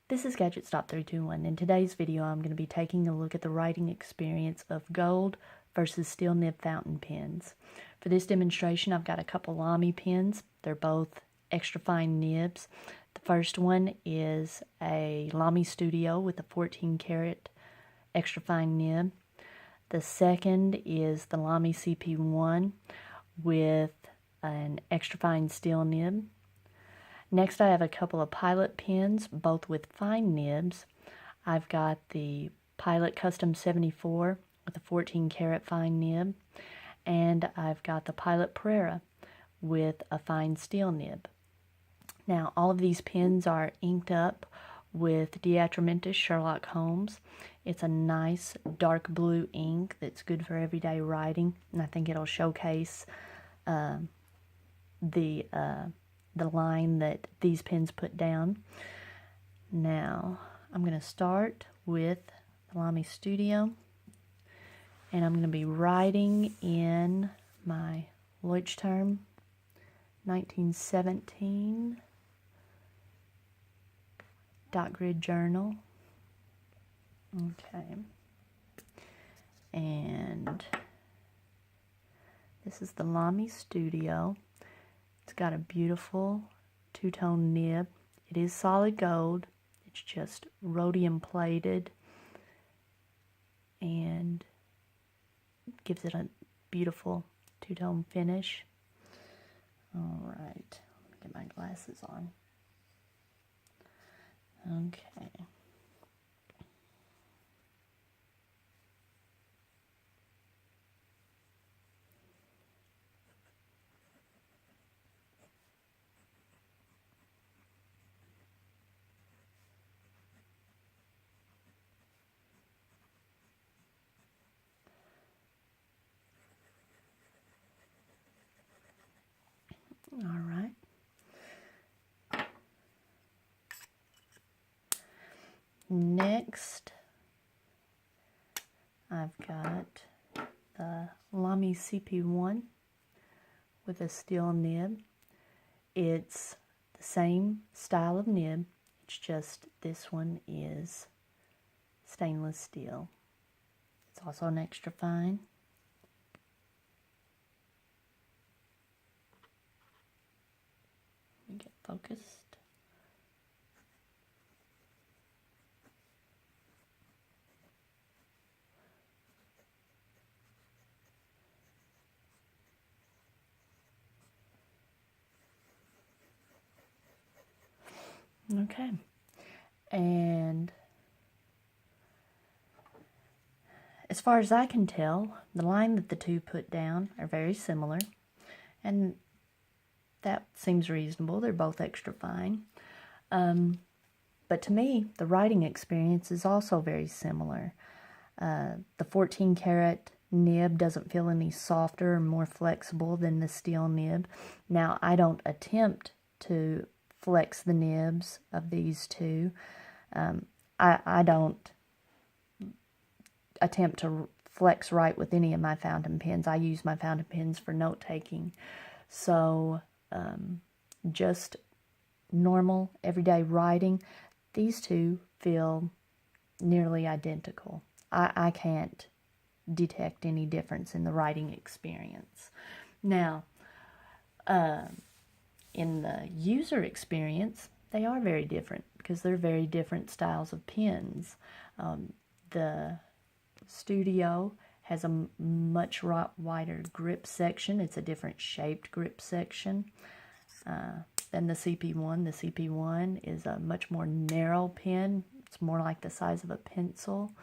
This is GadgetStop321. In today's video, I'm going to be taking a look at the writing experience of gold versus steel nib fountain pens. For this demonstration, I've got a couple Lummi pens. They're both extra fine nibs. The first one is a Lummi Studio with a 14 karat extra fine nib. The second is the Lummi CP1 with an extra fine steel nib. Next, I have a couple of Pilot pens, both with fine nibs. I've got the Pilot Custom 74 with a 14 karat fine nib, and I've got the Pilot Prera with a fine steel nib. Now, all of these pens are inked up with Diatramentus Sherlock Holmes. It's a nice dark blue ink that's good for everyday writing, and I think it'll showcase the line that these pens put down. Now, I'm going to start with the Lummi Studio, and I'm going to be writing in my Leuchtturm 1917 dot grid journal. Okay. And this is the Lummi Studio. It's got a beautiful two-tone nib. It is solid gold. It's just rhodium plated and gives it a beautiful two-tone finish. All right, let me get my glasses on. Okay. All right. Next, I've got the Lummi CP1 with a steel nib. It's the same style of nib, it's just this one is stainless steel. It's also an extra fine. Let me get focused. Okay, and as far as I can tell, the line that the two put down are very similar, and that seems reasonable. They're both extra fine. But to me, the writing experience is also very similar. The 14 karat nib doesn't feel any softer or more flexible than the steel nib. Now, I don't attempt to flex the nibs of these two. I don't attempt to flex right with any of my fountain pens. I use my fountain pens for note taking. So just normal everyday writing, these two feel nearly identical. I can't detect any difference in the writing experience. Now, in the user experience, they are very different because they're very different styles of pens. The Studio has a much wider grip section. It's a different shaped grip section than the CP1. The CP1 is a much more narrow pen. It's more like the size of a pencil.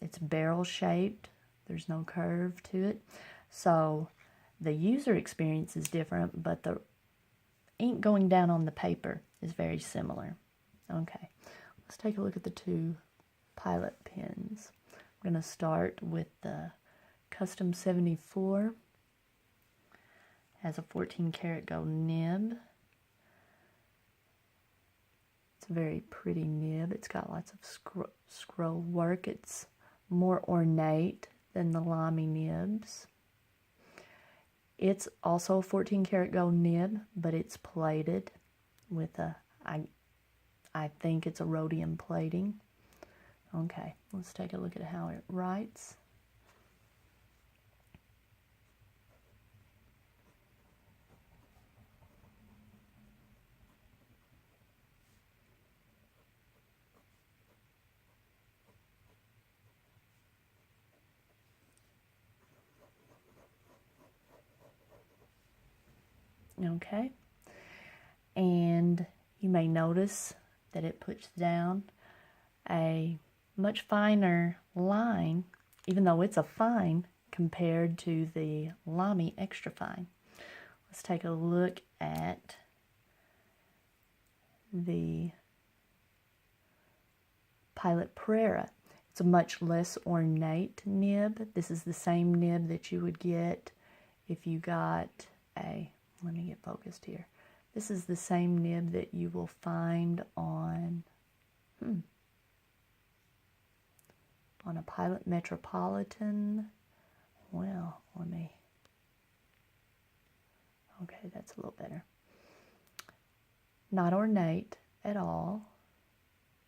It's barrel shaped. There's no curve to it. So the user experience is different, but the ink going down on the paper is very similar. Okay, let's take a look at the two Pilot pens. I'm going to start with the Custom 74. Has a 14 karat gold nib. It's a very pretty nib. It's got lots of scroll work. It's more ornate than the Lummi nibs. It's also a 14 karat gold nib, but it's plated with a, I think it's a rhodium plating. Okay, let's take a look at how it writes. Okay, and you may notice that it puts down a much finer line, even though it's a fine compared to the Lummi Extra Fine. Let's take a look at the Pilot Prera. It's a much less ornate nib. This is the same nib that you would get if you got a, let me get focused here. This is the same nib that you will find on a Pilot Metropolitan. Well, okay, that's a little better. Not ornate at all.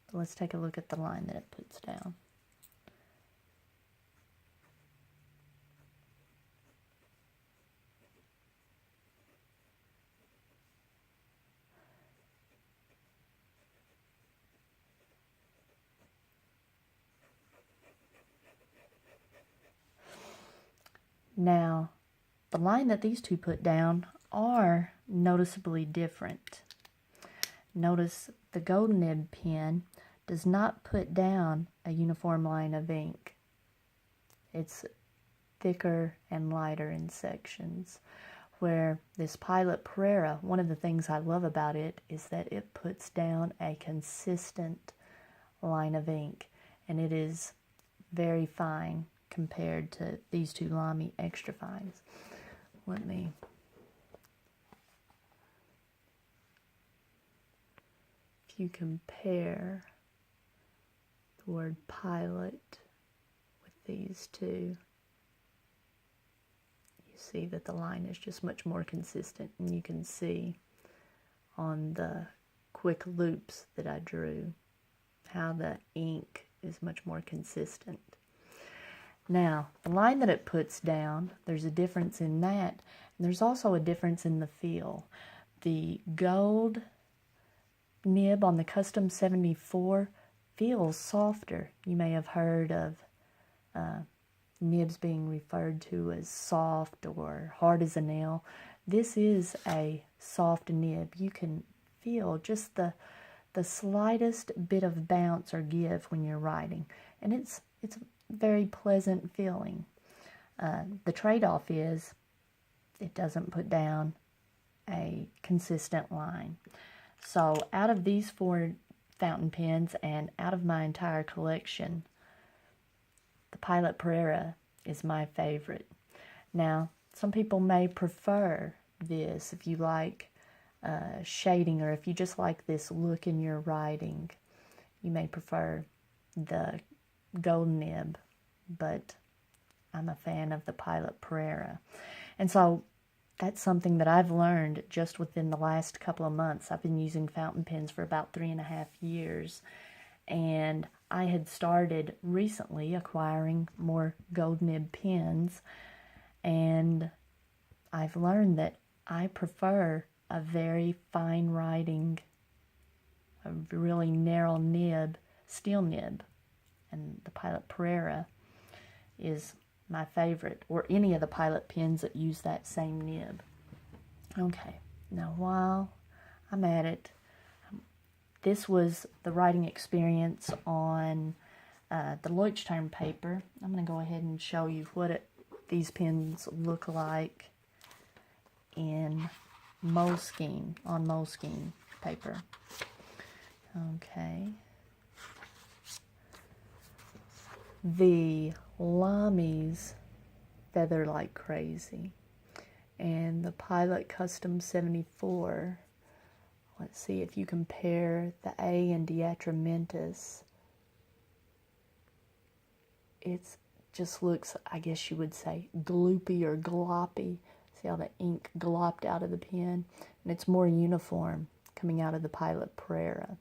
But let's take a look at the line that it puts down. Now, the line that these two put down are noticeably different. Notice the gold nib pen does not put down a uniform line of ink. It's thicker and lighter in sections. Where this Pilot Prera, one of the things I love about it is that it puts down a consistent line of ink, and it is very fine compared to these two Lummi Extra Fines. If you compare the word pilot with these two, you see that the line is just much more consistent, and you can see on the quick loops that I drew how the ink is much more consistent. Now, the line that it puts down, there's a difference in that, and there's also a difference in the feel. The gold nib on the Custom 74 feels softer. You may have heard of nibs being referred to as soft or hard as a nail. This is a soft nib. You can feel just the slightest bit of bounce or give when you're writing, and it's very pleasant feeling. The trade-off is it doesn't put down a consistent line. So out of these 4 fountain pens and out of my entire collection, the Pilot Prera is my favorite. Now, some people may prefer this if you like shading, or if you just like this look in your writing. You may prefer the gold nib, but I'm a fan of the Pilot Prera. And so that's something that I've learned just within the last couple of months. I've been using fountain pens for about 3.5 years, and I had started recently acquiring more gold nib pens, and I've learned that I prefer a very fine writing, a really narrow nib, steel nib. And the Pilot Prera is my favorite, or any of the Pilot pens that use that same nib. Okay, now while I'm at it, this was the writing experience on the Leuchtturm paper. I'm going to go ahead and show you what these pens look like in Moleskine, on Moleskine paper. Okay. The Lummis feather like crazy, and the Pilot Custom 74, let's see, if you compare the A and Diatramentis, it just looks, I guess you would say, gloopy or gloppy. See how the ink glopped out of the pen, and it's more uniform coming out of the Pilot Prera.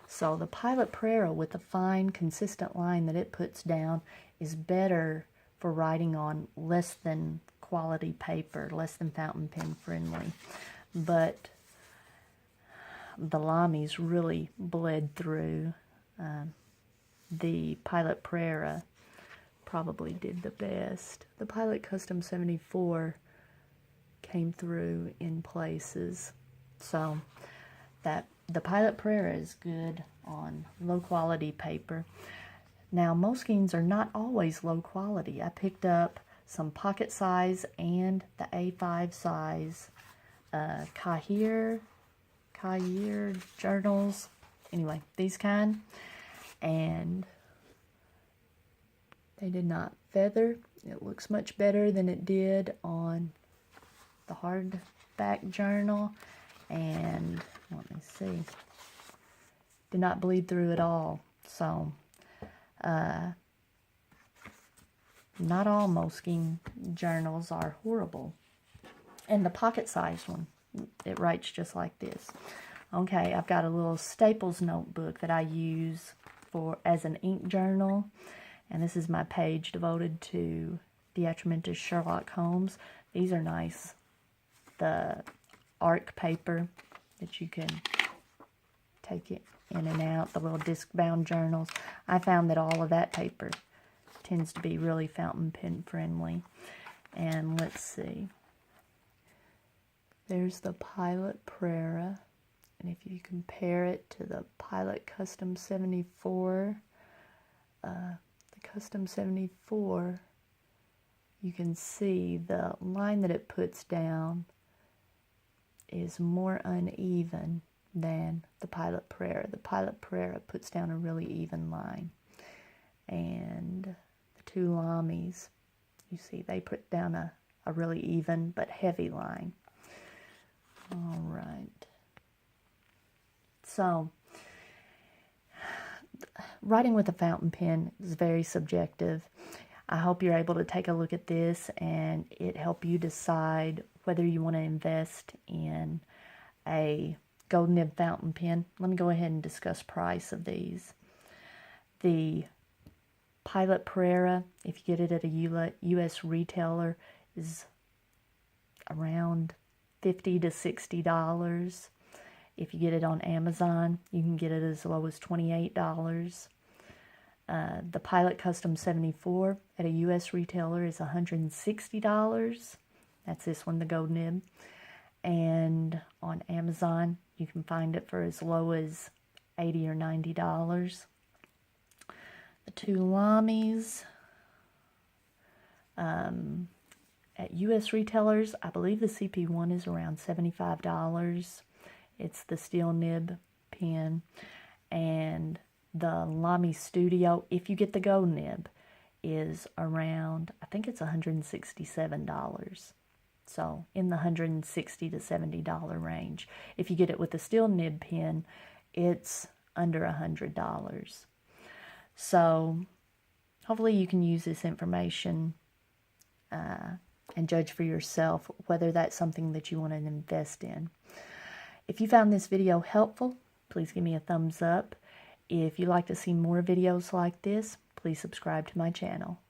So the Pilot Prera, with the fine, consistent line that it puts down, is better for writing on less than quality paper, less than fountain pen friendly. But the Lummi's really bled through. The Pilot Prera probably did the best. The Pilot Custom 74 came through in places. So that the Pilot Prera is good on low quality paper. Now Moleskines are not always low quality. I picked up some pocket size and the A5 size Cahiers journals. Anyway, these kind. And they did not feather. It looks much better than it did on the hardback journal. And let me see, did not bleed through at all. So not all Moleskine journals are horrible. And the pocket size one, it writes just like this. Okay, I've got a little Staples notebook that I use as an ink journal, and this is my page devoted to the Atramentus Sherlock Holmes. These are nice. The arc paper that you can take it in and out, the little disc-bound journals. I found that all of that paper tends to be really fountain pen friendly. And let's see. There's the Pilot Prera. And if you compare it to the Pilot Custom 74, the Custom 74, you can see the line that it puts down is more uneven than the Pilot Prera. The Pilot Prera puts down a really even line. And the two Lummis, you see, they put down a really even but heavy line. All right. So, writing with a fountain pen is very subjective. I hope you're able to take a look at this and it help you decide whether you want to invest in a gold nib fountain pen. Let me go ahead and discuss price of these. The Pilot Prera, if you get it at a U.S. retailer, is around $50 to $60. If you get it on Amazon, you can get it as low as $28. The Pilot Custom 74 at a U.S. retailer is $160. That's this one, the gold nib. And on Amazon, you can find it for as low as $80 or $90. The two Lummis, at U.S. retailers, I believe the CP1 is around $75. It's the steel nib pen. And the Lummi Studio, if you get the gold nib, is around, I think it's $167. So in the $160 to $70 range. If you get it with the steel nib pen, it's under $100. So hopefully you can use this information and judge for yourself whether that's something that you want to invest in. If you found this video helpful, please give me a thumbs up. If you'd like to see more videos like this, please subscribe to my channel.